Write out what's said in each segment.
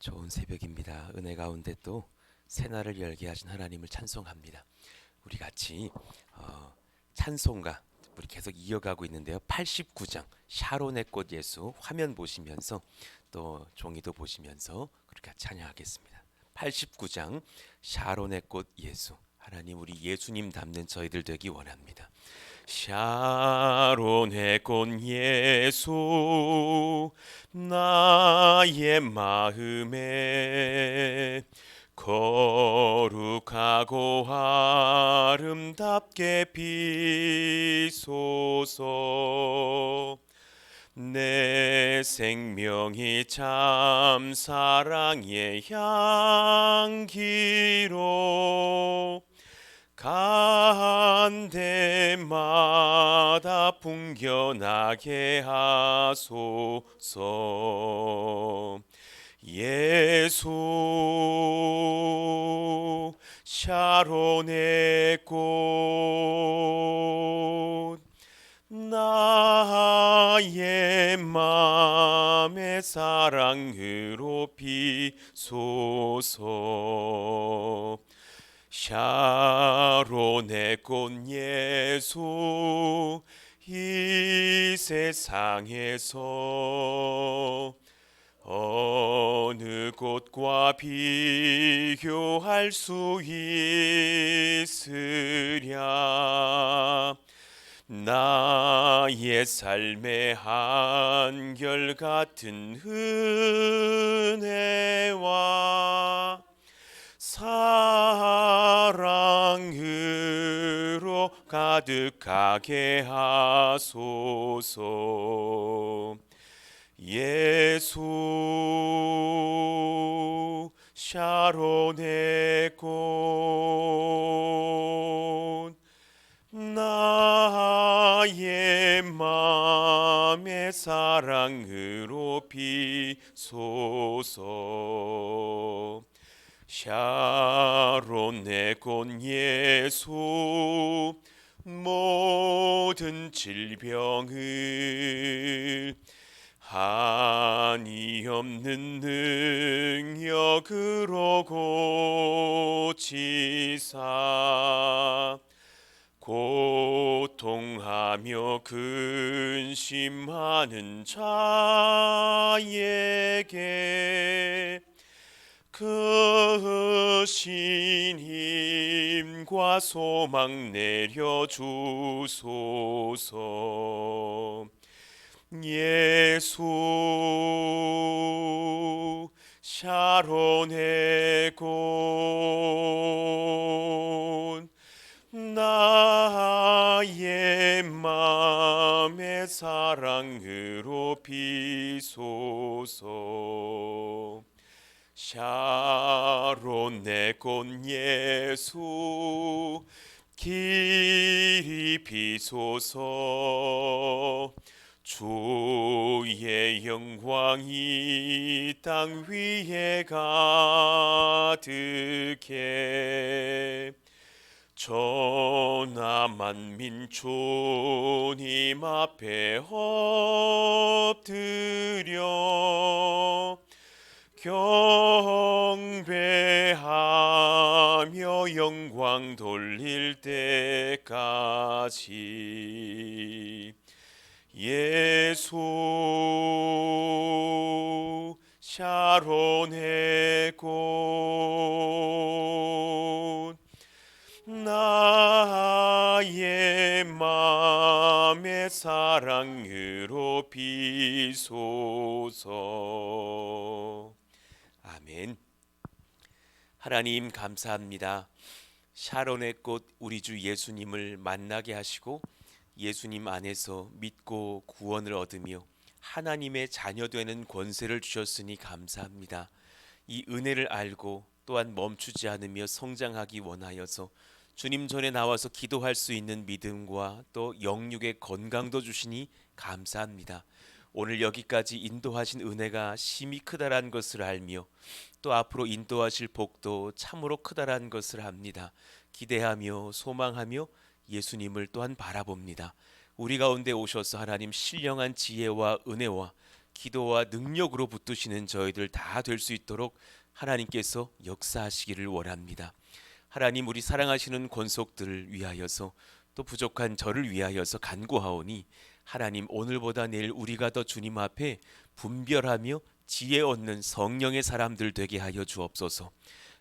좋은 새벽입니다. 은혜 가운데 또 새날을 열게 하신 하나님을 찬송합니다. 우리 같이 찬송가 우리 계속 이어가고 있는데요. 89장 샤론의 꽃 예수 화면 보시면서 또 종이도 보시면서 그렇게 찬양하겠습니다. 89장 샤론의 꽃 예수. 하나님, 우리 예수님 닮는 저희들 되기 원합니다. 샤론의 꽃 예수, 나의 마음에 거룩하고 아름답게 비소서. 내 생명이 참 사랑의 향기로 간 데마다 풍겨나게 하소서. 예수 샤론의 꽃, 나의 맘의 사랑으로 비소서. 샤론의 꽃 예수, 이 세상에서 어느 꽃과 비교할 수 있으랴. 나의 삶의 한결같은 은혜와 사랑으로 가득하게 하소서. 예수 샤론의 꽃, 나의 맘의 사랑으로 비소서. 샤론의 꽃 예수, 모든 질병을 한이 없는 능력으로 고치사, 고통하며 근심하는 자에게 그 신힘과 소망 내려주소서. 예수 샤론의 꽃, 나의 맘의 사랑으로 비소서. 샤론의 꽃 예수, 길이 비소서. 주의 영광이 땅 위에 가득해 전하 만민 주님 앞에 엎드려 경배하며 영광 돌릴 때까지. 예수 샤론의 꽃, 나의 맘의 사랑으로 비소서. 아멘. 하나님 감사합니다. 샤론의 꽃 우리 주 예수님을 만나게 하시고 예수님 안에서 믿고 구원을 얻으며 하나님의 자녀 되는 권세를 주셨으니 감사합니다. 이 은혜를 알고 또한 멈추지 않으며 성장하기 원하여서 주님 전에 나와서 기도할 수 있는 믿음과 또 영육의 건강도 주시니 감사합니다. 오늘 여기까지 인도하신 은혜가 심히 크다란 것을 알며 또 앞으로 인도하실 복도 참으로 크다란 것을 압니다. 기대하며 소망하며 예수님을 또한 바라봅니다. 우리 가운데 오셔서 하나님 신령한 지혜와 은혜와 기도와 능력으로 붙드시는 저희들 다 될 수 있도록 하나님께서 역사하시기를 원합니다. 하나님, 우리 사랑하시는 권속들을 위하여서 또 부족한 저를 위하여서 간구하오니 하나님, 오늘보다 내일 우리가 더 주님 앞에 분별하며 지혜 얻는 성령의 사람들 되게 하여 주옵소서.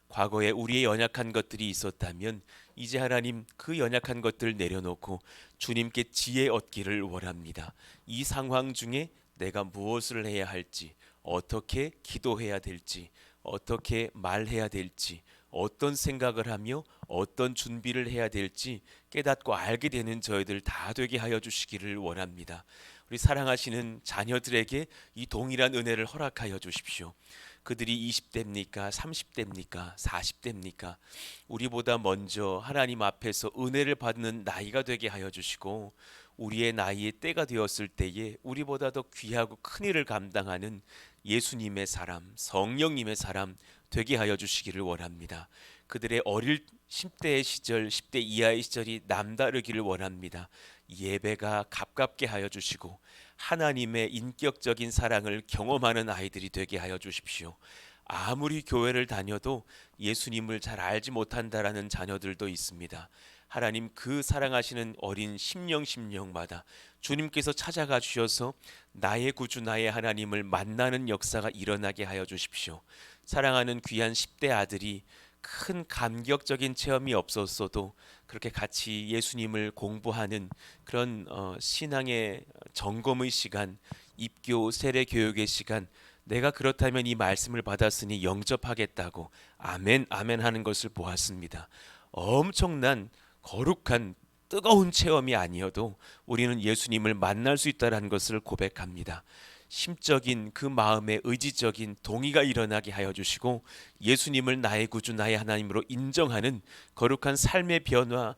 과거에 우리의 연약한 것들이 있었다면 이제 하나님, 그 연약한 것들 내려놓고 주님께 지혜 얻기를 원합니다. 이 상황 중에 내가 무엇을 해야 할지, 어떻게 기도해야 될지, 어떻게 말해야 될지, 어떤 생각을 하며 어떤 준비를 해야 될지 깨닫고 알게 되는 저희들 다 되게 하여 주시기를 원합니다. 우리 사랑하시는 자녀들에게 이 동일한 은혜를 허락하여 주십시오. 그들이 20대입니까? 30대입니까? 40대입니까? 우리보다 먼저 하나님 앞에서 은혜를 받는 나이가 되게 하여 주시고, 우리의 나이의 때가 되었을 때에 우리보다 더 귀하고 큰 일을 감당하는 예수님의 사람, 성령님의 사람 되게 하여 주시기를 원합니다. 그들의 어릴 10대의 시절, 10대 이하의 시절이 남다르기를 원합니다. 예배가 가깝게 하여 주시고 하나님의 인격적인 사랑을 경험하는 아이들이 되게 하여 주십시오. 아무리 교회를 다녀도 예수님을 잘 알지 못한다라는 자녀들도 있습니다. 하나님, 그 사랑하시는 어린 심령마다 주님께서 찾아가 주셔서 나의 구주 나의 하나님을 만나는 역사가 일어나게 하여 주십시오. 사랑하는 귀한 10대 아들이 큰 감격적인 체험이 없었어도 그렇게 같이 예수님을 공부하는 그런 신앙의 점검의 시간, 입교 세례 교육의 시간, 내가 그렇다면 이 말씀을 받았으니 영접하겠다고 아멘 아멘 하는 것을 보았습니다. 엄청난 거룩한 뜨거운 체험이 아니어도 우리는 예수님을 만날 수 있다는 것을 고백합니다. 심적인 그 마음의 의지적인 동의가 일어나게 하여 주시고 예수님을 나의 구주 나의 하나님으로 인정하는 거룩한 삶의 변화,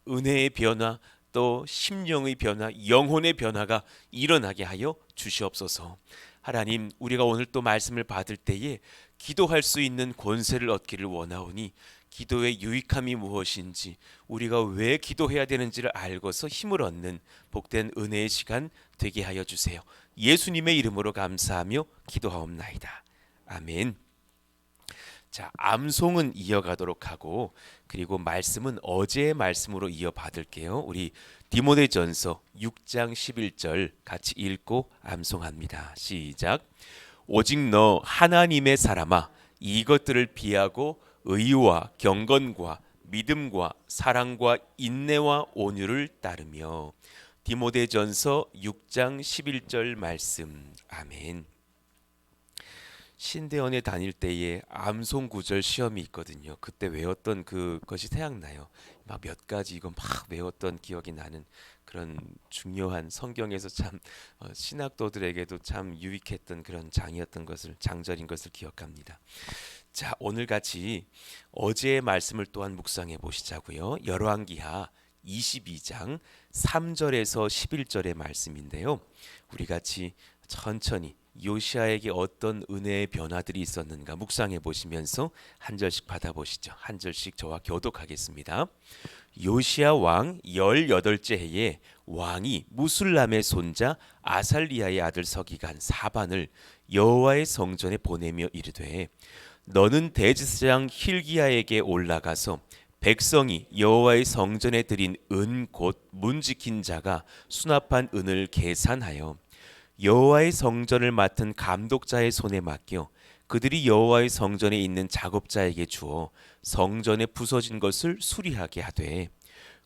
은혜의 변화, 또 심령의 변화, 영혼의 변화가 일어나게 하여 주시옵소서. 하나님, 우리가 오늘 또 말씀을 받을 때에 기도할 수 있는 권세를 얻기를 원하오니 기도의 유익함이 무엇인지, 우리가 왜 기도해야 되는지를 알고서 힘을 얻는 복된 은혜의 시간 되게 하여 주세요. 예수님의 이름으로 감사하며 기도하옵나이다. 아멘. 자, 암송은 이어가도록 하고, 그리고 말씀은 어제의 말씀으로 이어받을게요. 우리 디모데전서 6장 11절 같이 읽고 암송합니다. 시작. 오직 너 하나님의 사람아, 이것들을 비하고 의와 경건과 믿음과 사랑과 인내와 온유를 따르며. 디모데전서 6장 11절 말씀. 아멘. 신대원에 다닐 때에 암송 구절 시험이 있거든요. 그때 외웠던 그것이 생각나요. 막 몇 가지 이건 막 외웠던 기억이 나는 그런 중요한 성경에서 참 신학도들에게도 참 유익했던 그런 장절인 것을 기억합니다. 자, 오늘 같이 어제의 말씀을 또한 묵상해 보시자고요. 열왕기하 22장 3절에서 11절의 말씀인데요. 우리 같이 천천히 요시아에게 어떤 은혜의 변화들이 있었는가 묵상해 보시면서 한 절씩 받아보시죠. 한 절씩 저와 교독하겠습니다. 요시아 왕 18째 해에 왕이 무술람의 손자 아살리아의 아들 서기관 사반을 여호와의 성전에 보내며 이르되, 너는 대제사장 힐기야에게 올라가서 백성이 여호와의 성전에 드린 은 곧 문 지킨 자가 수납한 은을 계산하여 여호와의 성전을 맡은 감독자의 손에 맡겨 그들이 여호와의 성전에 있는 작업자에게 주어 성전에 부서진 것을 수리하게 하되,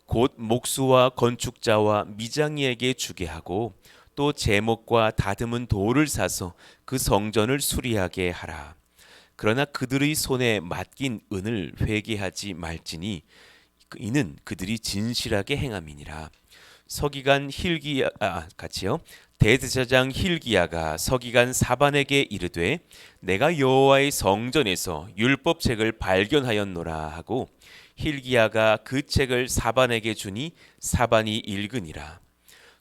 곧 목수와 건축자와 미장이에게 주게 하고 또 제목과 다듬은 돌을 사서 그 성전을 수리하게 하라. 그러나 그들의 손에 맡긴 은을 회개하지 말지니 이는 그들이 진실하게 행함이니라. 서기관 힐기야 같이요. 대제사장 힐기야가 서기관 사반에게 이르되, 내가 여호와의 성전에서 율법책을 발견하였노라 하고 힐기야가 그 책을 사반에게 주니 사반이 읽으니라.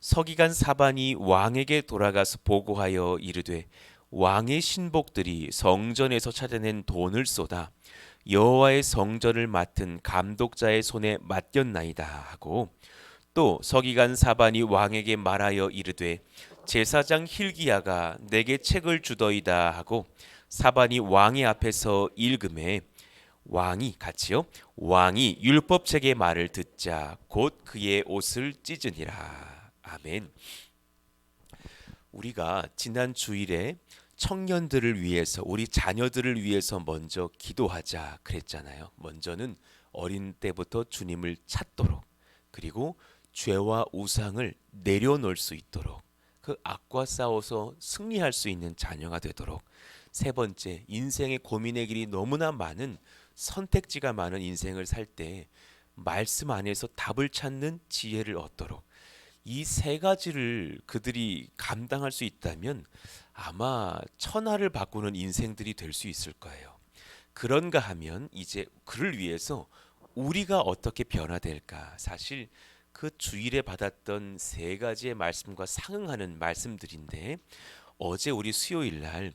서기관 사반이 왕에게 돌아가서 보고하여 이르되, 왕의 신복들이 성전에서 찾아낸 돈을 쏟아 여호와의 성전을 맡은 감독자의 손에 맡겼나이다 하고, 또 서기관 사반이 왕에게 말하여 이르되, 제사장 hil기야가 내게 책을 주더이다 하고 사반이 왕의 앞에서 읽음에 왕이 같이요 왕이 율법책의 말을 듣자 곧 그의 옷을 찢으니라. 아멘. 우리가 지난 주일에 청년들을 위해서 우리 자녀들을 위해서 먼저 기도하자 그랬잖아요. 먼저는 어린 때부터 주님을 찾도록, 그리고 죄와 우상을 내려놓을 수 있도록, 그 악과 싸워서 승리할 수 있는 자녀가 되도록, 세 번째, 인생의 고민의 길이 너무나 많은, 선택지가 많은 인생을 살 때 말씀 안에서 답을 찾는 지혜를 얻도록, 이 세 가지를 그들이 감당할 수 있다면 아마 천하를 바꾸는 인생들이 될 수 있을 거예요. 그런가 하면 이제 그를 위해서 우리가 어떻게 변화될까? 사실 그 주일에 받았던 세 가지의 말씀과 상응하는 말씀들인데, 어제 우리 수요일 날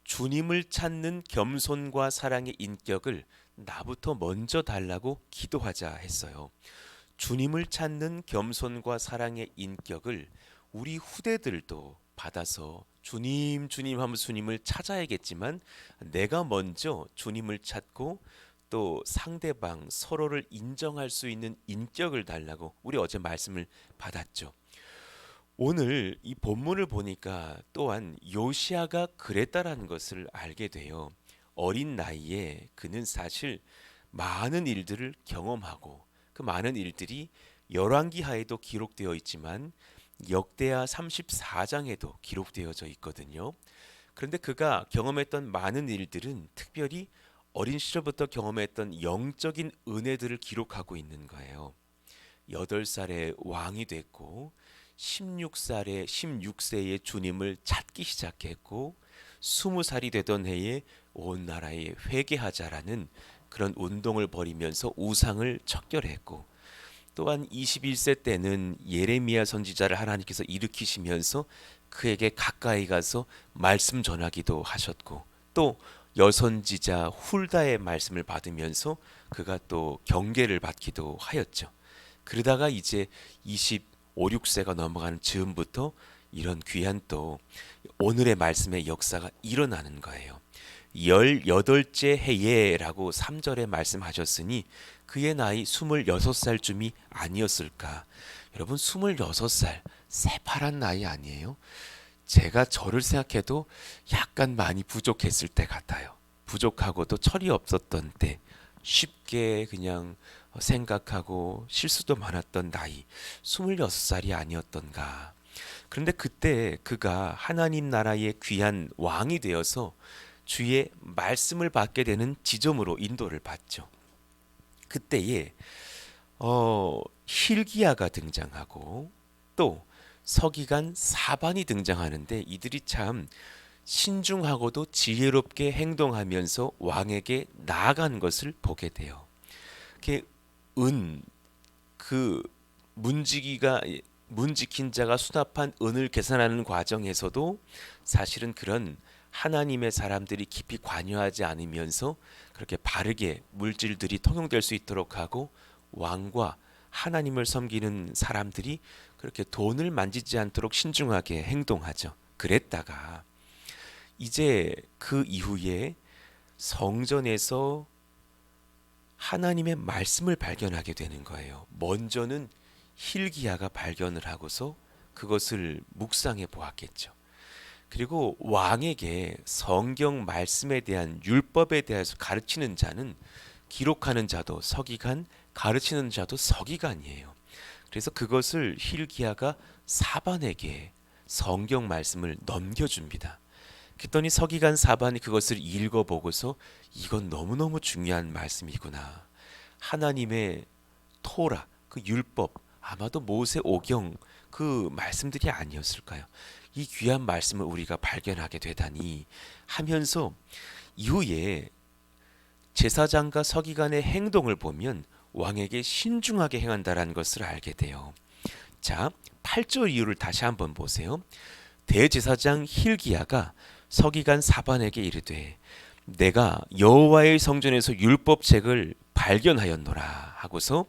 주님을 찾는 겸손과 사랑의 인격을 나부터 먼저 달라고 기도하자 했어요. 주님을 찾는 겸손과 사랑의 인격을 우리 후대들도 받아서 주님 주님 하면서 주님을 찾아야겠지만, 내가 먼저 주님을 찾고 또 상대방 서로를 인정할 수 있는 인격을 달라고 우리 어제 말씀을 받았죠. 오늘 이 본문을 보니까 또한 요시아가 그랬다라는 것을 알게 돼요. 어린 나이에 그는 사실 많은 일들을 경험하고, 그 많은 일들이 열왕기하에도 기록되어 있지만 역대하 34장에도 기록되어져 있거든요. 그런데 그가 경험했던 많은 일들은 특별히 어린 시절부터 경험했던 영적인 은혜들을 기록하고 있는 거예요. 8살에 왕이 됐고 16세에 주님을 찾기 시작했고 20살이 되던 해에 온 나라에 회개하자라는 그런 운동을 벌이면서 우상을 척결했고, 또한 21세 때는 예레미야 선지자를 하나님께서 일으키시면서 그에게 가까이 가서 말씀 전하기도 하셨고, 또 여선지자 훌다의 말씀을 받으면서 그가 또 경계를 받기도 하였죠. 그러다가 이제 25, 6세가 넘어가는 즈음부터 이런 귀한 또 오늘의 말씀의 역사가 일어나는 거예요. 18째 해에라고 3절에 말씀하셨으니 그의 나이 26살쯤이 아니었을까. 여러분, 26살 새파란 나이 아니에요? 제가 저를 생각해도 약간 많이 부족했을 때 같아요. 부족하고도 철이 없었던 때, 쉽게 그냥 생각하고 실수도 많았던 나이, 26살이 아니었던가. 그런데 그때 그가 하나님 나라의 귀한 왕이 되어서 주의 말씀을 받게 되는 지점으로 인도를 받죠. 그때에 hil기야가 등장하고 또 서기관 사반이 등장하는데, 이들이 참 신중하고도 지혜롭게 행동하면서 왕에게 나아간 것을 보게 돼요. 그 문지킨 자가 수납한 은을 계산하는 과정에서도 사실은 그런 하나님의 사람들이 깊이 관여하지 않으면서 그렇게 바르게 물질들이 통용될 수 있도록 하고, 왕과 하나님을 섬기는 사람들이 그렇게 돈을 만지지 않도록 신중하게 행동하죠. 그랬다가 이제 그 이후에 성전에서 하나님의 말씀을 발견하게 되는 거예요. 먼저는 hil기야가 발견을 하고서 그것을 묵상해 보았겠죠. 그리고 왕에게 성경 말씀에 대한 율법에 대해서 가르치는 자는 기록하는 자도 서기관, 가르치는 자도 서기관이에요. 그래서 그것을 hil기야가 사반에게 성경 말씀을 넘겨줍니다. 그랬더니 서기관 사반이 그것을 읽어보고서 이건 너무너무 중요한 말씀이구나. 하나님의 토라, 그 율법, 아마도 모세 오경 그 말씀들이 아니었을까요? 이 귀한 말씀을 우리가 발견하게 되다니 하면서 이후에 제사장과 서기관의 행동을 보면 왕에게 신중하게 행한다라는 것을 알게 돼요. 자, 8절 이유를 다시 한번 보세요. 대제사장 hil기야가 서기관 사반에게 이르되 내가 여호와의 성전에서 율법책을 발견하였노라 하고서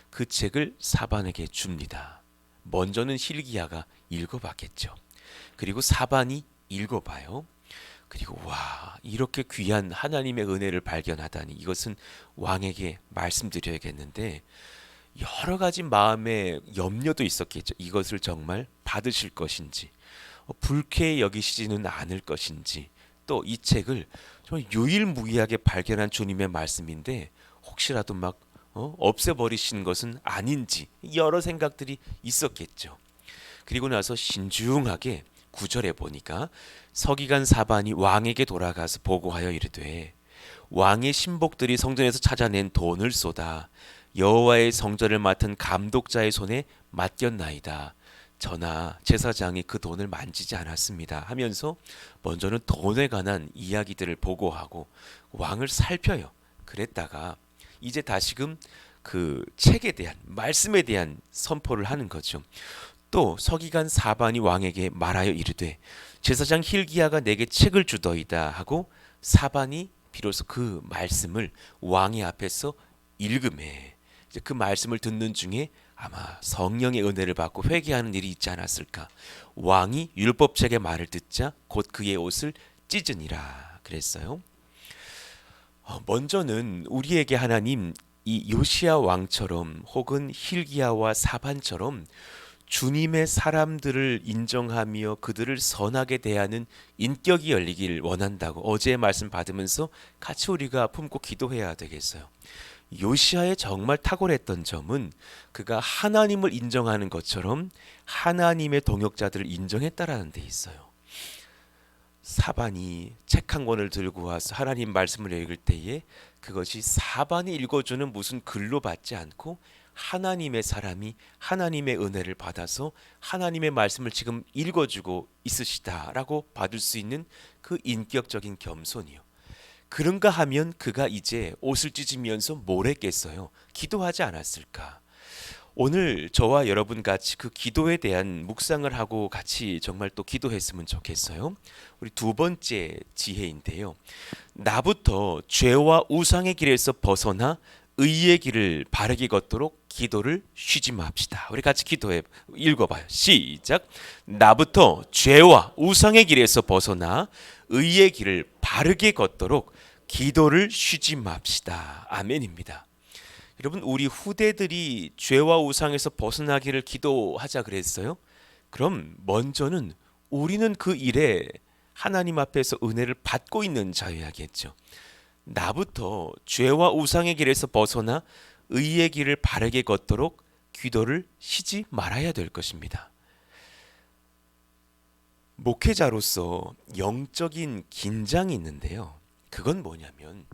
그 책을 사반에게 줍니다. 먼저는 hil기야가 읽어봤겠죠. 그리고 사반이 읽어봐요. 그리고 와, 이렇게 귀한 하나님의 은혜를 발견하다니, 이것은 왕에게 말씀드려야겠는데, 여러 가지 마음의 염려도 있었겠죠. 이것을 정말 받으실 것인지, 불쾌히 여기시지는 않을 것인지, 또 이 책을 정말 유일무이하게 발견한 주님의 말씀인데 혹시라도 막 없애버리시는 것은 아닌지, 여러 생각들이 있었겠죠. 그리고 나서 신중하게 9절에 보니까 서기관 사반이 왕에게 돌아가서 보고하여 이르되, 왕의 신복들이 성전에서 찾아낸 돈을 쏟아 여호와의 성전을 맡은 감독자의 손에 맡겼나이다. 전하, 제사장이 그 돈을 만지지 않았습니다 하면서 먼저는 돈에 관한 이야기들을 보고하고 왕을 살펴요. 그랬다가 이제 다시금 그 책에 대한, 말씀에 대한 선포를 하는 거죠. 또 서기관 사반이 왕에게 말하여 이르되, 제사장 힐기야가 내게 책을 주더이다 하고 사반이 비로소 그 말씀을 왕의 앞에서 읽음에, 이제 그 말씀을 듣는 중에 아마 성령의 은혜를 받고 회개하는 일이 있지 않았을까. 왕이 율법책의 말을 듣자 곧 그의 옷을 찢으니라 그랬어요. 먼저는 우리에게 하나님 이 요시야 왕처럼 혹은 힐기야와 사반처럼 주님의 사람들을 인정하며 그들을 선하게 대하는 인격이 열리길 원한다고 어제의 말씀 받으면서 같이 우리가 품고 기도해야 되겠어요. 요시야의 정말 탁월했던 점은 그가 하나님을 인정하는 것처럼 하나님의 동역자들을 인정했다라는 데 있어요. 사반이 책 한 권을 들고 와서 하나님 말씀을 읽을 때에 그것이 사반이 읽어주는 무슨 글로 받지 않고 하나님의 사람이 하나님의 은혜를 받아서 하나님의 말씀을 지금 읽어주고 있으시다라고 받을 수 있는 그 인격적인 겸손이요. 그런가 하면 그가 이제 옷을 찢으면서 뭘 했겠어요? 기도하지 않았을까? 오늘 저와 여러분 같이 그 기도에 대한 묵상을 하고 같이 정말 또 기도했으면 좋겠어요. 우리 두 번째 지혜인데요. 나부터 죄와 우상의 길에서 벗어나 의의 길을 바르게 걷도록 기도를 쉬지 맙시다. 우리 같이 기도해 읽어봐요. 시작. 나부터 죄와 우상의 길에서 벗어나 의의 길을 바르게 걷도록 기도를 쉬지 맙시다. 아멘입니다. 여러분, 우리 후대들이 죄와 우상에서 벗어나기를 기도하자 그랬어요. 그럼 먼저는 우리는 그 일에 하나님 앞에서 은혜를 받고 있는 자여야겠죠. 나부터 죄와 우상의 길에서 벗어나 의의 길을 바르게 걷도록 기도를 쉬지 말아야 될 것입니다. 목회자로서 영적인 긴장이 있는데요. 그건 뭐냐면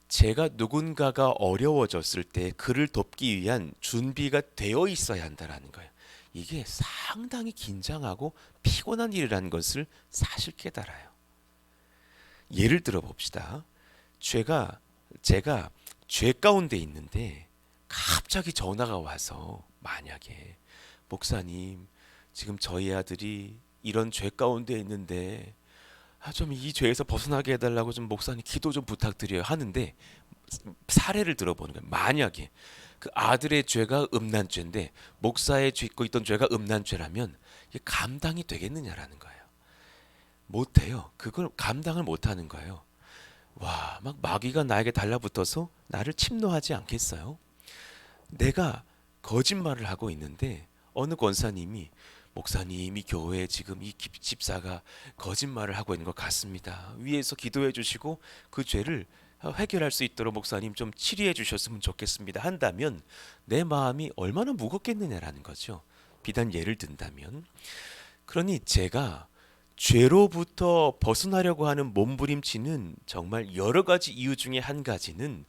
제가 누군가가 어려워졌을 때 그를 돕기 위한 준비가 되어 있어야 한다는 거예요. 이게 상당히 긴장하고 피곤한 일이라는 것을 사실 깨달아요. 예를 들어 봅시다. 제가 죄 가운데 있는데 갑자기 전화가 와서, 만약에 목사님, 지금 저희 아들이 이런 죄 가운데 있는데 좀 이 죄에서 벗어나게 해달라고 좀 목사님 기도 좀 부탁드려요 하는데, 사례를 들어보는 거예요. 만약에 그 아들의 죄가 음란죄인데 목사의 짓고 있던 죄가 음란죄라면 이게 감당이 되겠느냐라는 거예요. 못해요. 그걸 감당을 못하는 거예요. 와, 막 마귀가 나에게 달라붙어서 나를 침노하지 않겠어요? 내가 거짓말을 하고 있는데 어느 권사님이, 목사님, 이 교회에 지금 이 집사가 거짓말을 하고 있는 것 같습니다. 위에서 기도해 주시고 그 죄를 해결할 수 있도록 목사님 좀 치리해 주셨으면 좋겠습니다 한다면 내 마음이 얼마나 무겁겠느냐라는 거죠. 비단 예를 든다면. 그러니 제가 죄로부터 벗어나려고 하는 몸부림치는 정말 여러 가지 이유 중에 한 가지는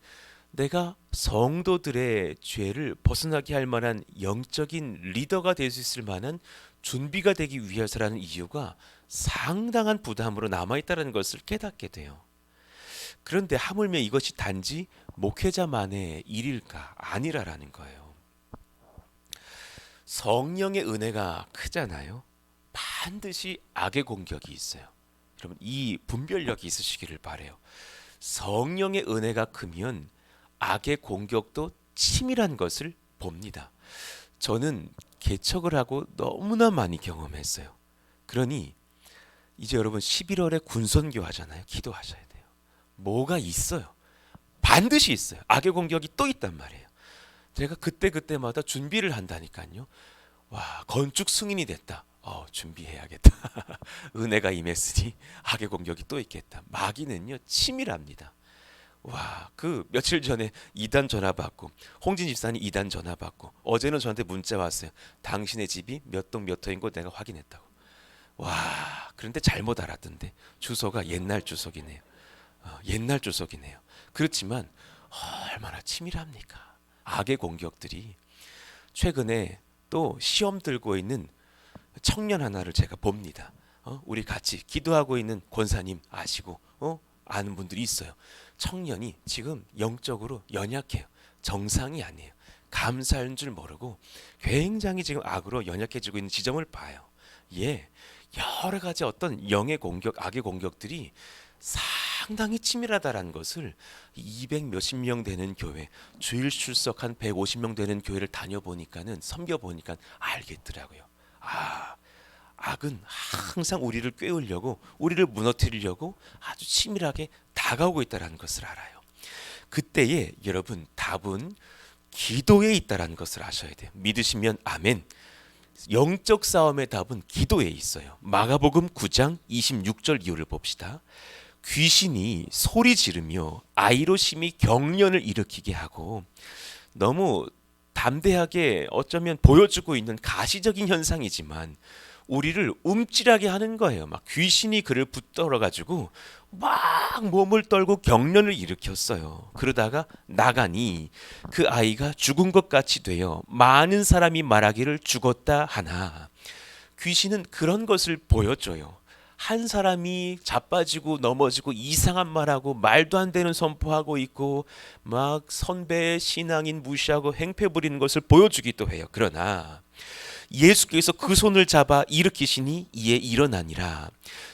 내가 성도들의 죄를 벗어나게 할 만한 영적인 리더가 될 수 있을 만한 준비가 되기 위해서라는 이유가 상당한 부담으로 남아있다는 것을 깨닫게 돼요. 그런데 하물며 이것이 단지 목회자만의 일일까? 아니라라는 거예요. 성령의 은혜가 크잖아요. 반드시 악의 공격이 있어요. 여러분, 이 분별력이 있으시기를 바라요. 성령의 은혜가 크면 악의 공격도 치밀한 것을 봅니다. 저는 개척을 하고 너무나 많이 경험했어요. 그러니 이제 여러분 11월에 군선교 하잖아요. 기도하셔야 돼요. 뭐가 있어요. 반드시 있어요. 악의 공격이 또 있단 말이에요. 제가 그때마다 준비를 한다니까요. 와, 건축 승인이 됐다. 준비해야겠다. 은혜가 임했으니 악의 공격이 또 있겠다. 마귀는요 치밀합니다. 와, 그 며칠 전에 이단 전화 받고 홍진 집사님 이단 전화 받고 어제는 저한테 문자 왔어요. 당신의 집이 몇 동 몇 호인 거 내가 확인했다고. 와, 그런데 잘못 알았던데 주소가 옛날 주소기네요. 옛날 주소기네요. 그렇지만 얼마나 치밀합니까? 악의 공격들이. 최근에 또 시험 들고 있는 청년 하나를 제가 봅니다. 우리 같이 기도하고 있는 권사님 아시고 아는 분들이 있어요. 청년이 지금 영적으로 연약해요. 정상이 아니에요. 감사한 줄 모르고 굉장히 지금 악으로 연약해지고 있는 지점을 봐요. 예, 여러 가지 어떤 영의 공격, 악의 공격들이 상당히 치밀하다라는 것을 200 몇십 명 되는 교회, 주일 출석 한 150명 되는 교회를 다녀보니까는 섬겨보니까 알겠더라고요. 아, 악은 항상 우리를 꿰으려고, 우리를 무너뜨리려고 아주 치밀하게 다가오고 있다는 것을 알아요. 그때에 여러분 답은 기도에 있다는 것을 아셔야 돼요. 믿으시면 아멘. 영적 싸움의 답은 기도에 있어요. 마가복음 9장 26절 이후를 봅시다. 귀신이 소리 지르며 아이로 심히 경련을 일으키게 하고, 너무 담대하게 어쩌면 보여주고 있는 가시적인 현상이지만 우리를 움찔하게 하는 거예요. 막 귀신이 그를 붙들어 가지고 막 몸을 떨고 경련을 일으켰어요. 그러다가 나가니 그 아이가 죽은 것 같이 되어 많은 사람이 말하기를 죽었다 하나, 귀신은 그런 것을 보여줘요. 한 사람이 자빠지고 넘어지고 이상한 말하고 말도 안 되는 선포하고 있고 막 선배 신앙인 무시하고 행패 부리는 것을 보여주기도 해요. 그러나 예수께서 그 손을 잡아 일으키시니 이에 일어나니라.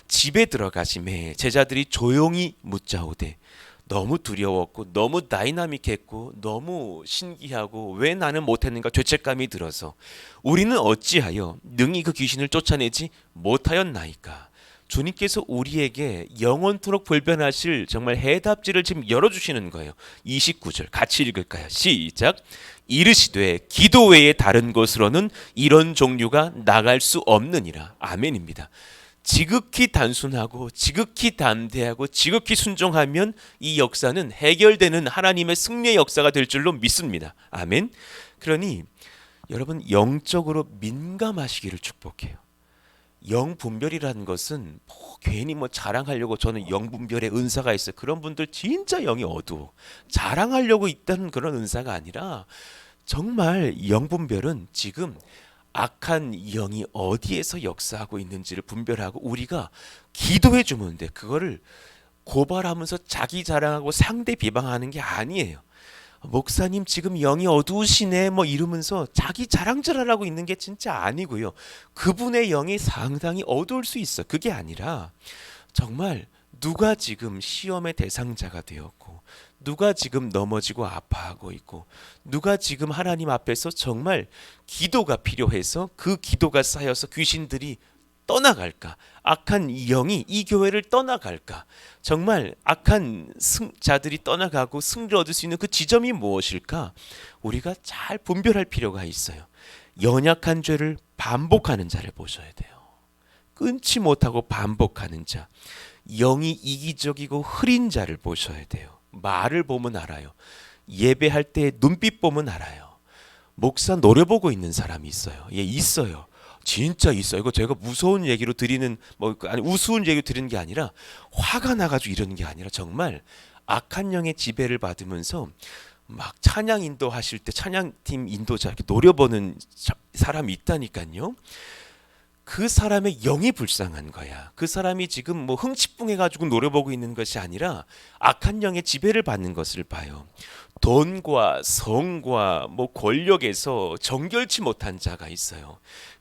집에 들어가심에 제자들이 조용히 묻자오되, 너무 두려웠고 너무 다이나믹했고 너무 신기하고 왜 나는 못했는가 죄책감이 들어서 우리는 어찌하여 능히 그 귀신을 쫓아내지 못하였나이까. 주님께서 우리에게 영원토록 불변하실 정말 해답지를 지금 열어주시는 거예요. 29절 같이 읽을까요? 시작. 이르시되 기도 외에 다른 곳으로는 이런 종류가 나갈 수 없느니라. 아멘입니다. 지극히 단순하고 지극히 담대하고 지극히 순종하면 이 역사는 해결되는 하나님의 승리의 역사가 될 줄로 믿습니다. 아멘. 그러니 여러분 영적으로 민감하시기를 축복해요. 영분별이라는 것은 괜히 자랑하려고, 저는 영분별의 은사가 있어요. 그런 분들 진짜 영이 어두워. 자랑하려고 있다는 그런 은사가 아니라 정말 영분별은 지금 악한 영이 어디에서 역사하고 있는지를 분별하고 우리가 기도해 주면 돼. 그거를 고발하면서 자기 자랑하고 상대 비방하는 게 아니에요. 목사님 지금 영이 어두우시네 이러면서 자기 자랑질하라고 있는 게 진짜 아니고요. 그분의 영이 상당히 어두울 수 있어. 그게 아니라 정말 누가 지금 시험의 대상자가 되었고, 누가 지금 넘어지고 아파하고 있고, 누가 지금 하나님 앞에서 정말 기도가 필요해서 그 기도가 쌓여서 귀신들이 떠나갈까? 악한 영이 이 교회를 떠나갈까? 정말 악한 자들이 떠나가고 승리를 얻을 수 있는 그 지점이 무엇일까? 우리가 잘 분별할 필요가 있어요. 연약한 죄를 반복하는 자를 보셔야 돼요. 끊지 못하고 반복하는 자, 영이 이기적이고 흐린 자를 보셔야 돼요. 말을 보면 알아요. 예배할 때 눈빛 보면 알아요. 목사 노려보고 있는 사람이 있어요. 예, 있어요. 진짜 있어요. 이거 제가 무서운 얘기로 드리는 아니 우스운 얘기로 드리는 게 아니라 화가 나가지고 이러는 게 아니라 정말 악한 영의 지배를 받으면서 막 찬양 인도하실 때 찬양팀 인도자 이렇게 노려보는 사람이 있다니까요. 그 사람의 영이 불쌍한 거야. 그 사람이 지금 흥치풍해가지고 노려보고 있는 것이 아니라 악한 영의 지배를 받는 것을 봐요. 돈과 성과 권력에서 정결치 못한 자가 있어요.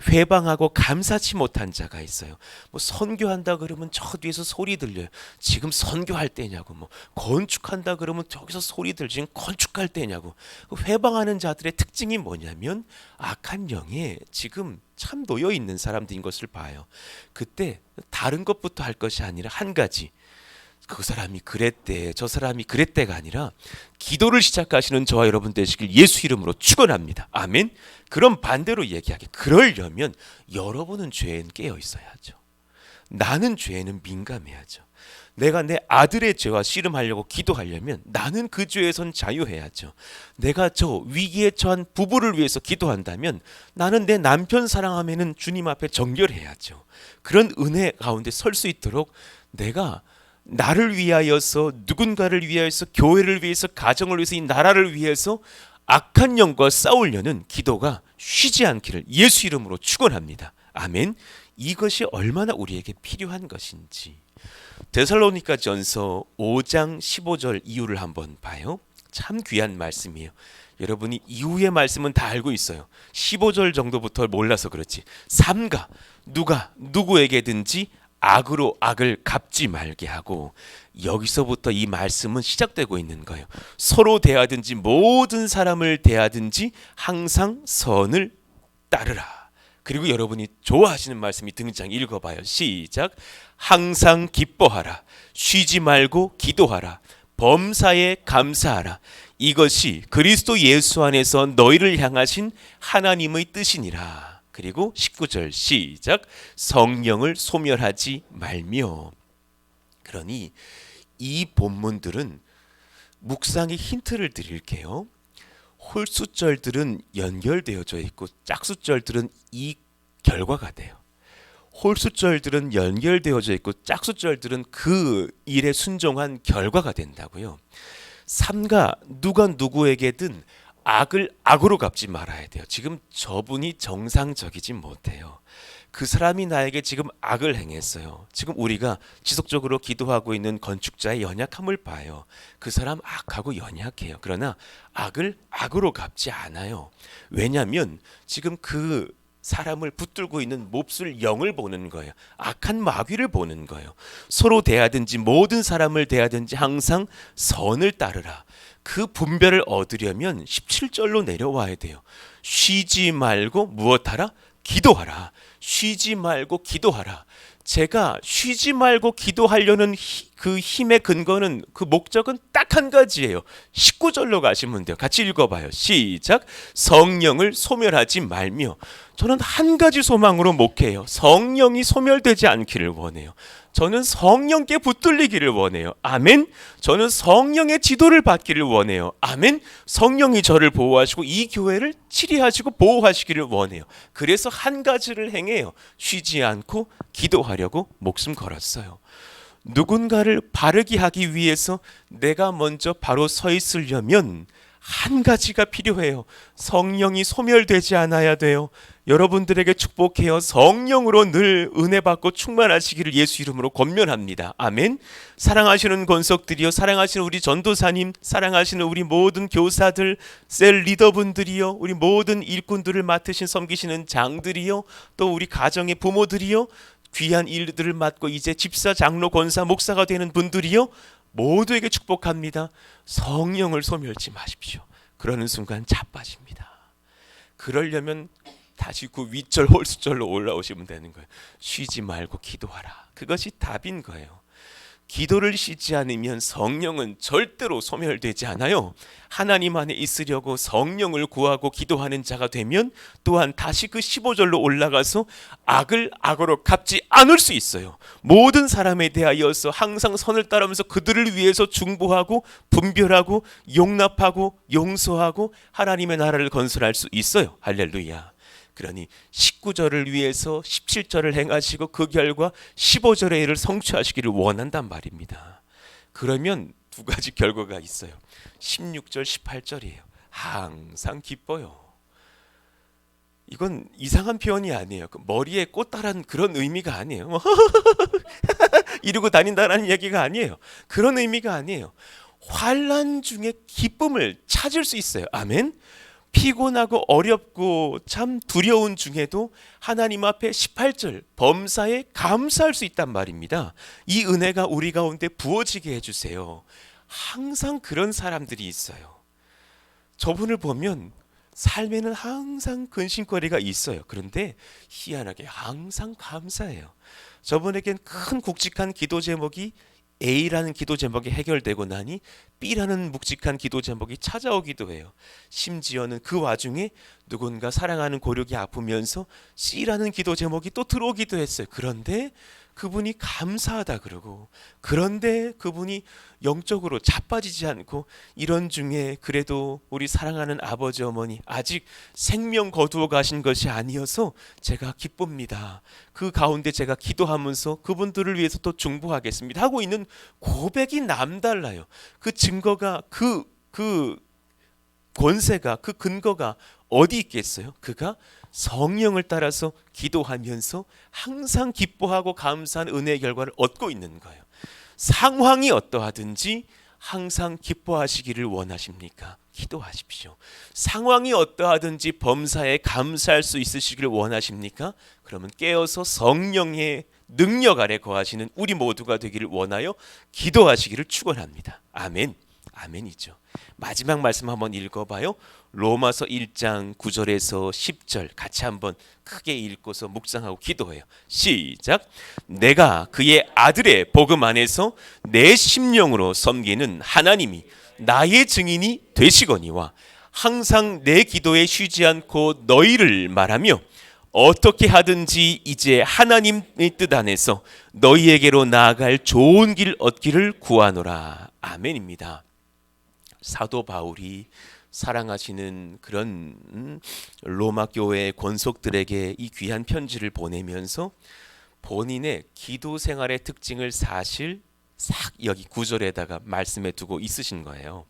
회방하고 감사치 못한 자가 있어요. 선교한다 그러면 저 뒤에서 소리 들려요. 지금 선교할 때냐고. 건축한다 그러면 저기서 소리 들지 지금 건축할 때냐고. 회방하는 자들의 특징이 뭐냐면 악한 영에 지금 참 놓여 있는 사람들인 것을 봐요. 그때 다른 것부터 할 것이 아니라 한 가지, 그 사람이 그랬대 저 사람이 그랬대가 아니라 기도를 시작하시는 저와 여러분 되시길 예수 이름으로 축원합니다. 아멘. 그럼 반대로 얘기하게, 그러려면 여러분은 죄엔 깨어 있어야죠. 나는 죄에는 민감해야죠. 내가 내 아들의 죄와 씨름하려고 기도하려면 나는 그 죄에선 자유해야죠. 내가 저 위기에 처한 부부를 위해서 기도한다면 나는 내 남편 사랑하면은 주님 앞에 정결해야죠. 그런 은혜 가운데 설 수 있도록 내가 나를 위하여서, 누군가를 위하여서, 교회를 위해서, 가정을 위해서, 이 나라를 위해서 악한 영과 싸우려는 기도가 쉬지 않기를 예수 이름으로 축원합니다. 아멘. 이것이 얼마나 우리에게 필요한 것인지. 데살로니가전서 5장 15절 이후를 한번 봐요. 참 귀한 말씀이에요. 여러분이 이후의 말씀은 다 알고 있어요. 15절 정도부터 몰라서 그렇지. 삼가 누가 누구에게든지 악으로 악을 갚지 말게 하고, 여기서부터 이 말씀은 시작되고 있는 거예요. 서로 대하든지 모든 사람을 대하든지 항상 선을 따르라. 그리고 여러분이 좋아하시는 말씀이 등장, 읽어봐요. 시작. 항상 기뻐하라. 쉬지 말고 기도하라. 범사에 감사하라. 이것이 그리스도 예수 안에서 너희를 향하신 하나님의 뜻이니라. 그리고 19절 시작. 성령을 소멸하지 말며. 그러니 이 본문들은 묵상의 힌트를 드릴게요. 홀수절들은 연결되어져 있고 짝수절들은 이 결과가 돼요. 홀수절들은 연결되어져 있고 짝수절들은 그 일에 순종한 결과가 된다고요. 삼가 누가 누구에게든 악을 악으로 갚지 말아야 돼요. 지금 저분이 정상적이지 못해요. 그 사람이 나에게 지금 악을 행했어요. 지금 우리가 지속적으로 기도하고 있는 건축자의 연약함을 봐요. 그 사람 악하고 연약해요. 그러나 악을 악으로 갚지 않아요. 왜냐하면 지금 그 사람을 붙들고 있는 몹쓸 영을 보는 거예요. 악한 마귀를 보는 거예요. 서로 대하든지 모든 사람을 대하든지 항상 선을 따르라. 그 분별을 얻으려면 17절로 내려와야 돼요. 쉬지 말고 무엇하라? 기도하라. 쉬지 말고 기도하라. 제가 쉬지 말고 기도하려는 그 힘의 근거는, 그 목적은 딱 한 가지예요. 19절로 가시면 돼요. 같이 읽어봐요. 시작. 성령을 소멸하지 말며. 저는 한 가지 소망으로 목회해요. 성령이 소멸되지 않기를 원해요. 저는 성령께 붙들리기를 원해요. 아멘. 저는 성령의 지도를 받기를 원해요. 아멘. 성령이 저를 보호하시고 이 교회를 치리하시고 보호하시기를 원해요. 그래서 한 가지를 행해요. 쉬지 않고 기도하려고 목숨 걸었어요. 누군가를 바르게 하기 위해서 내가 먼저 바로 서 있으려면 한 가지가 필요해요. 성령이 소멸되지 않아야 돼요. 여러분들에게 축복해요. 성령으로 늘 은혜 받고 충만하시기를 예수 이름으로 권면합니다. 아멘. 사랑하시는 권속들이요, 사랑하시는 우리 전도사님, 사랑하시는 우리 모든 교사들, 셀 리더분들이요, 우리 모든 일꾼들을 맡으신 섬기시는 장들이요, 또 우리 가정의 부모들이요, 귀한 일들을 맡고 이제 집사, 장로, 권사, 목사가 되는 분들이요, 모두에게 축복합니다. 성령을 소멸치 마십시오. 그러는 순간 자빠집니다. 그러려면 다시 그 윗절 홀수절로 올라오시면 되는 거예요. 쉬지 말고 기도하라. 그것이 답인 거예요. 기도를 쉬지 않으면 성령은 절대로 소멸되지 않아요. 하나님 안에 있으려고 성령을 구하고 기도하는 자가 되면 또한 다시 그 15절로 올라가서 악을 악으로 갚지 않을 수 있어요. 모든 사람에 대하여서 항상 선을 따르면서 그들을 위해서 중보하고 분별하고 용납하고 용서하고 하나님의 나라를 건설할 수 있어요. 할렐루야. 그러니 19절을 위해서 17절을 행하시고 그 결과 15절의 일을 성취하시기를 원한단 말입니다. 그러면 두 가지 결과가 있어요. 16절 18절이에요. 항상 기뻐요. 이건 이상한 표현이 아니에요. 머리에 꽃다란 그런 의미가 아니에요. 이러고 다닌다는 얘기가 아니에요. 그런 의미가 아니에요. 환난 중에 기쁨을 찾을 수 있어요. 아멘. 피곤하고 어렵고 참 두려운 중에도 하나님 앞에 18절 범사에 감사할 수 있단 말입니다. 이 은혜가 우리 가운데 부어지게 해주세요. 항상 그런 사람들이 있어요. 저분을 보면 삶에는 항상 근심거리가 있어요. 그런데 희한하게 항상 감사해요. 저분에겐 큰 굵직한 기도 제목이 A라는 기도 제목이 해결되고 나니 B라는 묵직한 기도 제목이 찾아오기도 해요. 심지어는 그 와중에 누군가 사랑하는 고력이 아프면서 C라는 기도 제목이 또 들어오기도 했어요. 그런데 그분이 감사하다 그러고, 그런데 그분이 영적으로 자빠지지 않고, 이런 중에 그래도 우리 사랑하는 아버지 어머니 아직 생명 거두어 가신 것이 아니어서 제가 기쁩니다. 그 가운데 제가 기도하면서 그분들을 위해서 또 중보하겠습니다 하고 있는 고백이 남달라요. 그 증거가 그 권세가, 그 근거가 어디 있겠어요? 그가 성령을 따라서 기도하면서 항상 기뻐하고 감사한 은혜의 결과를 얻고 있는 거예요. 상황이 어떠하든지 항상 기뻐하시기를 원하십니까? 기도하십시오. 상황이 어떠하든지 범사에 감사할 수 있으시기를 원하십니까? 그러면 깨어서 성령의 능력 아래 거하시는 우리 모두가 되기를 원하여 기도하시기를 축원합니다. 아멘. 아멘이죠. 마지막 말씀 한번 읽어봐요. 로마서 1장 9절에서 10절 같이 한번 크게 읽고서 묵상하고 기도해요. 시작. 내가 그의 아들의 복음 안에서 내 심령으로 섬기는 하나님이 나의 증인이 되시거니와 항상 내 기도에 쉬지 않고 너희를 말하며 어떻게 하든지 이제 하나님의 뜻 안에서 너희에게로 나아갈 좋은 길 얻기를 구하노라. 아멘입니다. 사도 바울이 사랑하시는 그런 로마 교회의 권속들에게 이 귀한 편지를 보내면서 본인의 기도 생활의 특징을 사실 싹 여기 9절에다가 말씀해 두고 있으신 거예요.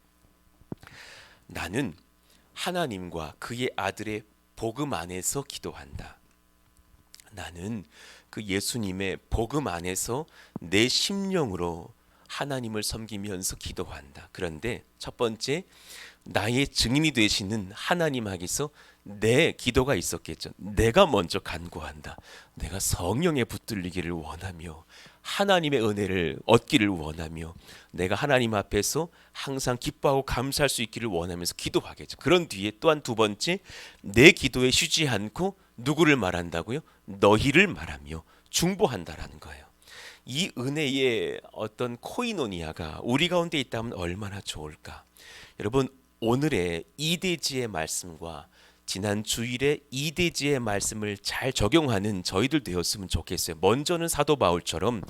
나는 하나님과 그의 아들의 복음 안에서 기도한다. 나는 그 예수님의 복음 안에서 내 심령으로 하나님을 섬기면서 기도한다. 그런데 첫 번째, 나의 증인이 되시는 하나님에게서 내 기도가 있었겠죠. 내가 먼저 간구한다. 내가 성령에 붙들리기를 원하며 하나님의 은혜를 얻기를 원하며 내가 하나님 앞에서 항상 기뻐하고 감사할 수 있기를 원하면서 기도하겠죠. 그런 뒤에 또한 두 번째, 내 기도에 쉬지 않고 누구를 말한다고요? 너희를 말하며 중보한다라는 거예요. 이 은혜의 어떤 코이노니아가 우리 가운데 있다면 얼마나 좋을까. 여러분, 오늘의 이대지의 말씀과 지난 주일에 이대지의 말씀을 잘 적용하는 저희들 되었으면 좋겠어요. 먼저는 사도 바울처럼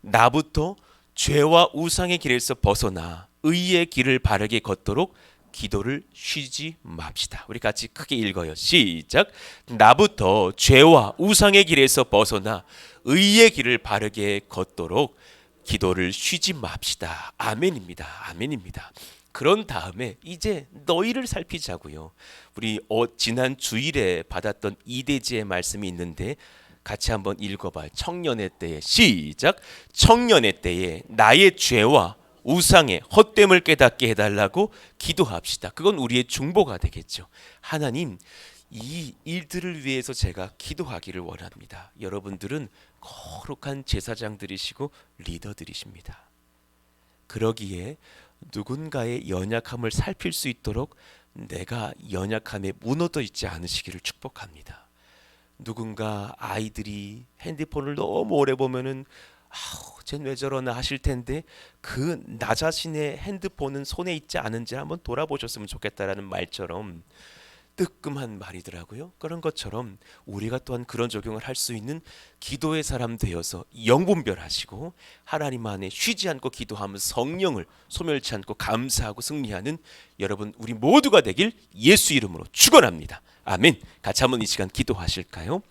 나부터 죄와 우상의 길에서 벗어나 의의 길을 바르게 걷도록 기도를 쉬지 맙시다. 우리 같이 크게 읽어요. 시작. 나부터 죄와 우상의 길에서 벗어나 의의 길을 바르게 걷도록 기도를 쉬지 맙시다. 아멘입니다. 아멘입니다. 그런 다음에 이제 너희를 살피자고요. 우리 지난 주일에 받았던 이대지의 말씀이 있는데 같이 한번 읽어봐요. 청년의 때에 시작. 청년의 때에 나의 죄와 우상의 헛됨을 깨닫게 해달라고 기도합시다. 그건 우리의 중보가 되겠죠. 하나님, 이 일들을 위해서 제가 기도하기를 원합니다. 여러분들은 거룩한 제사장들이시고 리더들이십니다. 그러기에 누군가의 연약함을 살필 수 있도록 내가 연약함에 무너져 있지 않으시기를 축복합니다. 누군가 아이들이 핸드폰을 너무 오래 보면은 쟤는 왜 저러나 하실 텐데 그 나 자신의 핸드폰은 손에 있지 않은지 한번 돌아보셨으면 좋겠다라는 말처럼 뜨끔한 말이더라고요. 그런 것처럼 우리가 또한 그런 적용을 할 수 있는 기도의 사람 되어서 영분별하시고 하나님 안에 쉬지 않고 기도하면서 성령을 소멸치 않고 감사하고 승리하는 여러분 우리 모두가 되길 예수 이름으로 축원합니다. 아멘. 같이 한번 이 시간 기도하실까요?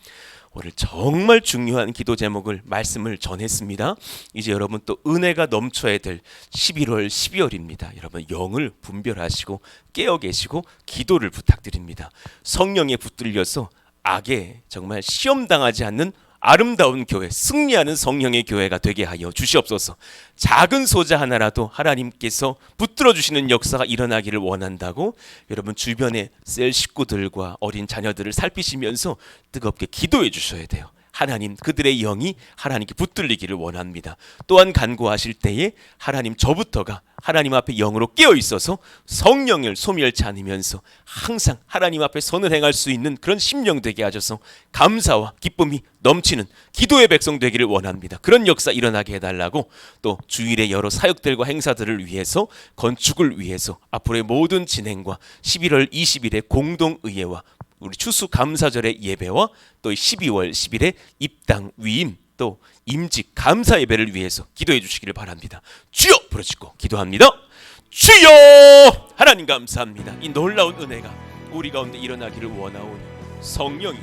오늘 정말 중요한 기도 제목을 말씀을 전했습니다. 이제 여러분 또 은혜가 넘쳐야 될 11월 12월입니다. 여러분 영을 분별하시고 깨어 계시고 기도를 부탁드립니다. 성령에 붙들려서 악에 정말 시험당하지 않는 아름다운 교회, 승리하는 성령의 교회가 되게 하여 주시옵소서. 작은 소자 하나라도 하나님께서 붙들어 주시는 역사가 일어나기를 원한다고 여러분 주변의 셀 식구들과 어린 자녀들을 살피시면서 뜨겁게 기도해 주셔야 돼요. 하나님, 그들의 영이 하나님께 붙들리기를 원합니다. 또한 간구하실 때에 하나님, 저부터가 하나님 앞에 영으로 깨어 있어서 성령을 소멸치 않으면서 항상 하나님 앞에 선을 행할 수 있는 그런 심령 되게 하셔서 감사와 기쁨이 넘치는 기도의 백성 되기를 원합니다. 그런 역사 일어나게 해달라고, 또 주일의 여러 사역들과 행사들을 위해서, 건축을 위해서 앞으로의 모든 진행과 11월 20일의 공동의회와 우리 추수 감사절의 예배와 또 12월 10일의 입당 위임 또 임직 감사 예배를 위해서 기도해 주시기를 바랍니다. 주여 부르짖고 기도합니다. 주여, 하나님 감사합니다. 이 놀라운 은혜가 우리 가운데 일어나기를 원하오니 성령이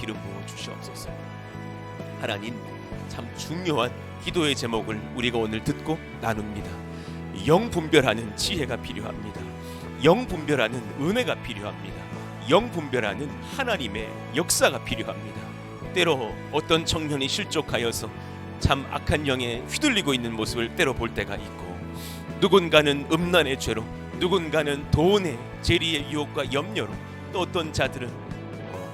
기름 부어 주시옵소서. 하나님, 참 중요한 기도의 제목을 우리가 오늘 듣고 나눕니다. 영 분별하는 지혜가 필요합니다. 영 분별하는 은혜가 필요합니다. 영 분별하는 하나님의 역사가 필요합니다. 때로 어떤 청년이 실족하여서 참 악한 영에 휘둘리고 있는 모습을 때로 볼 때가 있고, 누군가는 음란의 죄로, 누군가는 돈의 재리의 유혹과 염려로, 또 어떤 자들은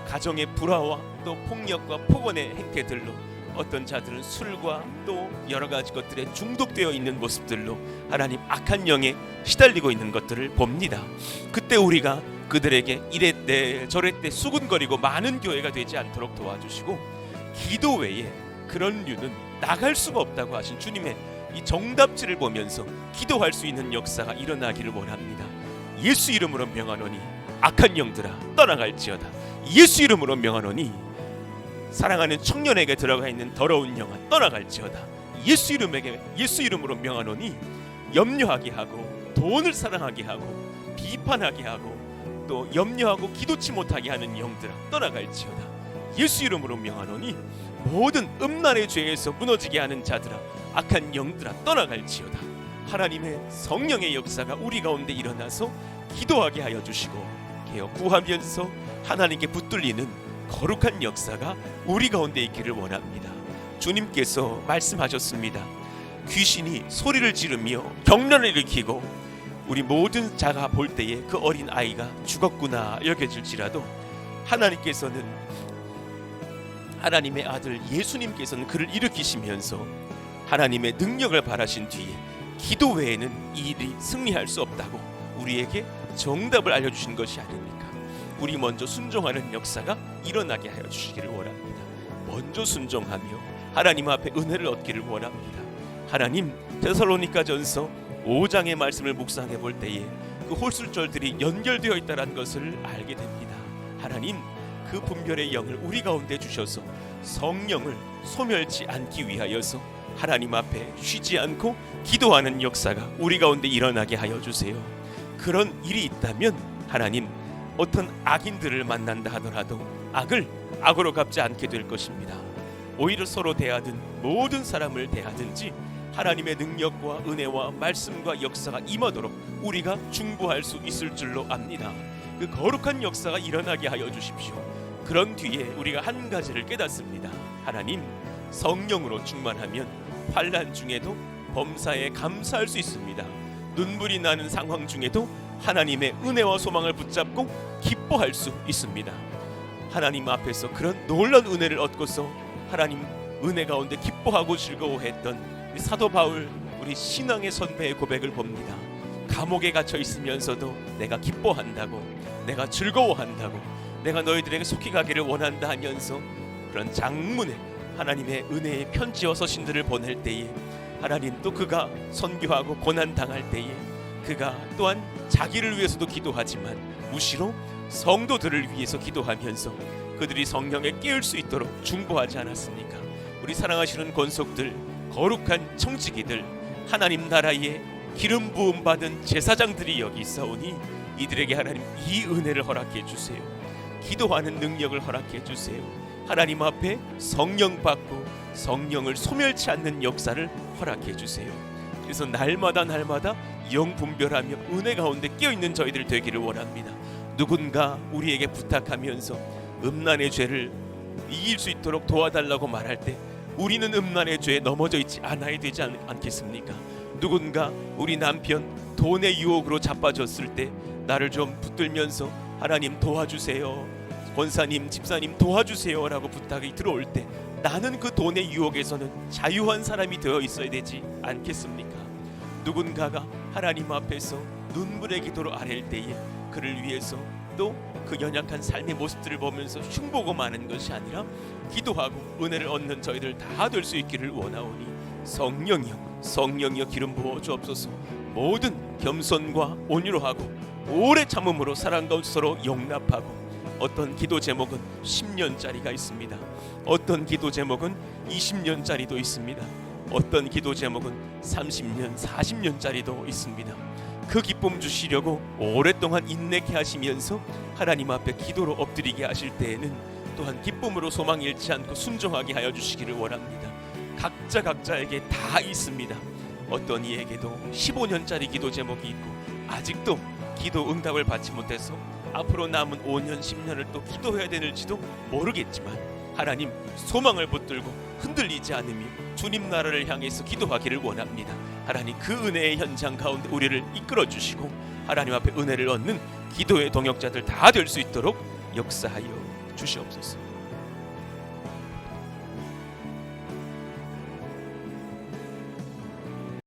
가정의 불화와 또 폭력과 폭언의 행태들로, 어떤 자들은 술과 또 여러 가지 것들에 중독되어 있는 모습들로 하나님 악한 영에 시달리고 있는 것들을 봅니다. 그때 우리가 그들에게 이랬대 저랬대 수군거리고 많은 교회가 되지 않도록 도와주시고, 기도 외에 그런 류는 나갈 수가 없다고 하신 주님의 이 정답지를 보면서 기도할 수 있는 역사가 일어나기를 원합니다. 예수 이름으로 명하노니 악한 영들아 떠나갈지어다. 예수 이름으로 명하노니 사랑하는 청년에게 들어가 있는 더러운 영아 떠나갈지어다. 예수 이름으로 명하노니 염려하게 하고 돈을 사랑하게 하고 비판하게 하고 또 염려하고 기도치 못하게 하는 영들아 떠나갈지어다. 예수 이름으로 명하노니 모든 음란의 죄에서 무너지게 하는 자들아 악한 영들아 떠나갈지어다. 하나님의 성령의 역사가 우리 가운데 일어나서 기도하게 하여 주시고 구하면서 하나님께 붙들리는 거룩한 역사가 우리 가운데 있기를 원합니다. 주님께서 말씀하셨습니다. 귀신이 소리를 지르며 경련을 일으키고 우리 모든 자가 볼 때에 그 어린 아이가 죽었구나 여겨질지라도 하나님께서는, 하나님의 아들 예수님께서는 그를 일으키시면서 하나님의 능력을 바라신 뒤에 기도 외에는 이 일이 승리할 수 없다고 우리에게 정답을 알려주신 것이 아닙니까? 우리 먼저 순종하는 역사가 일어나게 하여 주시기를 원합니다. 먼저 순종하며 하나님 앞에 은혜를 얻기를 원합니다. 하나님, 데살로니가전서 5장의 말씀을 묵상해 볼 때에 그 홀술절들이 연결되어 있다는 것을 알게 됩니다. 하나님, 그 분별의 영을 우리 가운데 주셔서 성령을 소멸치 않기 위하여서 하나님 앞에 쉬지 않고 기도하는 역사가 우리 가운데 일어나게 하여 주세요. 그런 일이 있다면 하나님, 어떤 악인들을 만난다 하더라도 악을 악으로 갚지 않게 될 것입니다. 오히려 서로 대하든 모든 사람을 대하든지 하나님의 능력과 은혜와 말씀과 역사가 임하도록 우리가 중보할 수 있을 줄로 압니다. 그 거룩한 역사가 일어나게 하여 주십시오. 그런 뒤에 우리가 한 가지를 깨닫습니다. 하나님, 성령으로 충만하면 환난 중에도 범사에 감사할 수 있습니다. 눈물이 나는 상황 중에도 하나님의 은혜와 소망을 붙잡고 기뻐할 수 있습니다. 하나님 앞에서 그런 놀라운 은혜를 얻고서 하나님 은혜 가운데 기뻐하고 즐거워했던 우리 사도 바울, 우리 신앙의 선배의 고백을 봅니다. 감옥에 갇혀 있으면서도 내가 기뻐한다고, 내가 즐거워한다고, 내가 너희들에게 속히 가기를 원한다 하면서 그런 장문의 하나님의 은혜의 편지와 서신들을 보낼 때에 하나님, 또 그가 선교하고 고난당할 때에 그가 또한 자기를 위해서도 기도하지만 무시로 성도들을 위해서 기도하면서 그들이 성령에 깨울 수 있도록 중보하지 않았습니까? 우리 사랑하시는 권속들, 거룩한 청지기들, 하나님 나라의 기름 부음 받은 제사장들이 여기 있사오니 이들에게 하나님 이 은혜를 허락해 주세요. 기도하는 능력을 허락해 주세요. 하나님 앞에 성령 받고 성령을 소멸치 않는 역사를 허락해 주세요. 그래서 날마다 영 분별하며 은혜 가운데 깨어있는 저희들 되기를 원합니다. 누군가 우리에게 부탁하면서 음란의 죄를 이길 수 있도록 도와달라고 말할 때 우리는 음란의 죄에 넘어져 있지 않아야 되지 않겠습니까? 누군가 우리 남편 돈의 유혹으로 자빠졌을 때 나를 좀 붙들면서 하나님 도와주세요, 권사님 집사님 도와주세요 라고 부탁이 들어올 때 나는 그 돈의 유혹에서는 자유한 사람이 되어 있어야 되지 않겠습니까? 누군가가 하나님 앞에서 눈물의 기도로 아랠 때에 그를 위해서 또 그 연약한 삶의 모습들을 보면서 흉보고마는 것이 아니라 기도하고 은혜를 얻는 저희들 다 될 수 있기를 원하오니 성령이여 기름 부어 주옵소서. 모든 겸손과 온유로 하고 오래 참음으로 사랑 가운데 서로 용납하고, 어떤 기도 제목은 10년짜리가 있습니다. 어떤 기도 제목은 20년짜리도 있습니다. 어떤 기도 제목은 30년, 40년짜리도 있습니다. 그 기쁨 주시려고 오랫동안 인내케 하시면서 하나님 앞에 기도로 엎드리게 하실 때에는 또한 기쁨으로 소망 잃지 않고 순종하게 하여 주시기를 원합니다. 각자에게 다 있습니다. 어떤 이에게도 15년짜리 기도 제목이 있고 아직도 기도 응답을 받지 못해서 앞으로 남은 5년, 10년을 또 기도해야 되는지도 모르겠지만 하나님 소망을 붙들고 흔들리지 않으며 주님 나라를 향해서 기도하기를 원합니다. 하나님 그 은혜의 현장 가운데 우리를 이끌어 주시고 하나님 앞에 은혜를 얻는 기도의 동역자들 다 될 수 있도록 역사하여 주시옵소서.